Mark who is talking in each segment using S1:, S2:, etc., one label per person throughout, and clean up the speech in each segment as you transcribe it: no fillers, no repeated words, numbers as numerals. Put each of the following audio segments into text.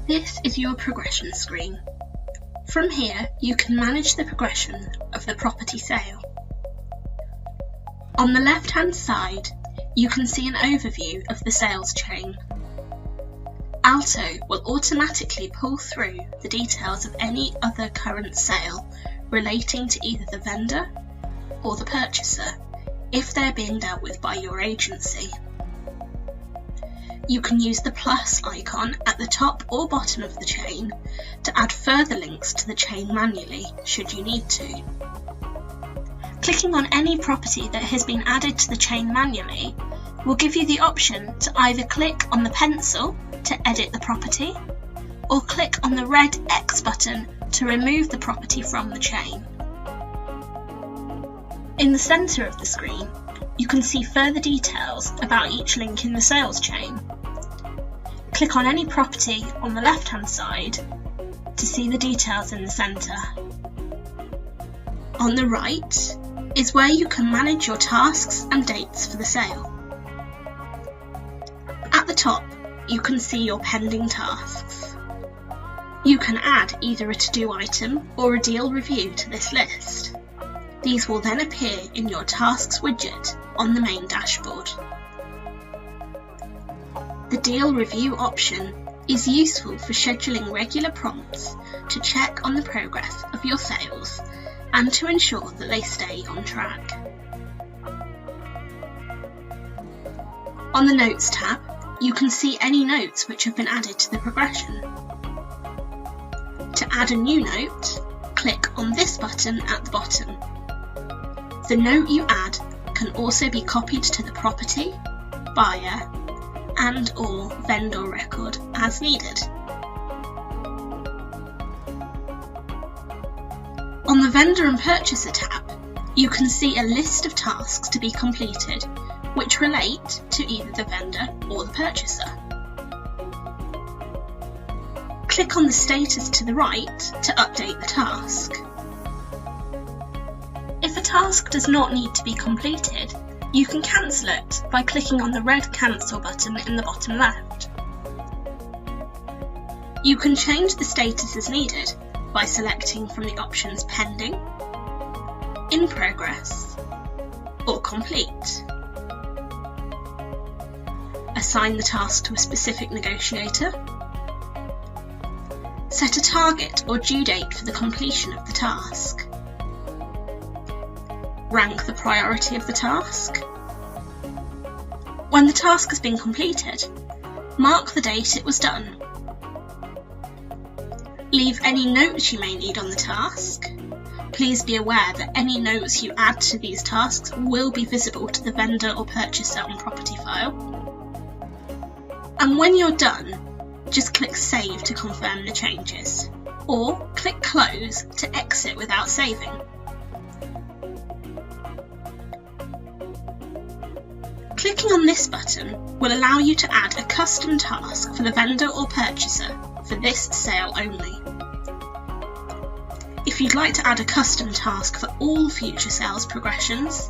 S1: This is your progression screen. From here, you can manage the progression of the property sale. On the left-hand side, you can see an overview of the sales chain. Alto will automatically pull through the details of any other current sale relating to either the vendor or the purchaser if they're being dealt with by your agency. You can use the plus icon at the top or bottom of the chain to add further links to the chain manually should you need to. Clicking on any property that has been added to the chain manually will give you the option to either click on the pencil to edit the property or click on the red X button to remove the property from the chain. In the centre of the screen, you can see further details about each link in the sales chain. Click on any property on the left-hand side to see the details in the centre. On the right is where you can manage your tasks and dates for the sale. At the top, you can see your pending tasks. You can add either a to-do item or a deal review to this list. These will then appear in your tasks widget on the main dashboard. The deal review option is useful for scheduling regular prompts to check on the progress of your sales and to ensure that they stay on track. On the Notes tab, you can see any notes which have been added to the progression. To add a new note, click on this button at the bottom. The note you add can also be copied to the property, buyer, and/or vendor record as needed. On the Vendor and Purchaser tab, you can see a list of tasks to be completed which relate to either the vendor or the purchaser. Click on the status to the right to update the task. If a task does not need to be completed, you can cancel it by clicking on the red Cancel button in the bottom left. You can change the status as needed by selecting from the options Pending, In Progress, or Complete. Assign the task to a specific negotiator. Set a target or due date for the completion of the task. Rank the priority of the task. When the task has been completed, mark the date it was done. Leave any notes you may need on the task. Please be aware that any notes you add to these tasks will be visible to the vendor or purchaser on Property File. And when you're done, just click Save to confirm the changes, or click Close to exit without saving. Clicking on this button will allow you to add a custom task for the vendor or purchaser for this sale only. If you'd like to add a custom task for all future sales progressions,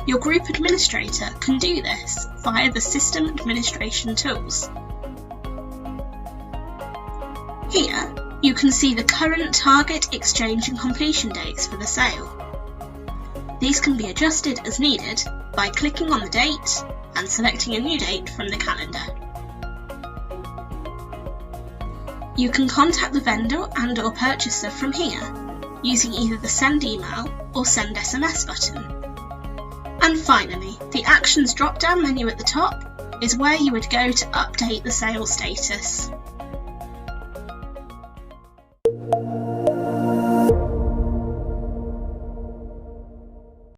S1: your group administrator can do this via the System Administration tools. Here, you can see the current target, exchange and completion dates for the sale. These can be adjusted as needed by clicking on the date and selecting a new date from the calendar. You can contact the vendor and/or purchaser from here using either the Send Email or Send SMS button. And finally, the Actions drop-down menu at the top is where you would go to update the sales status.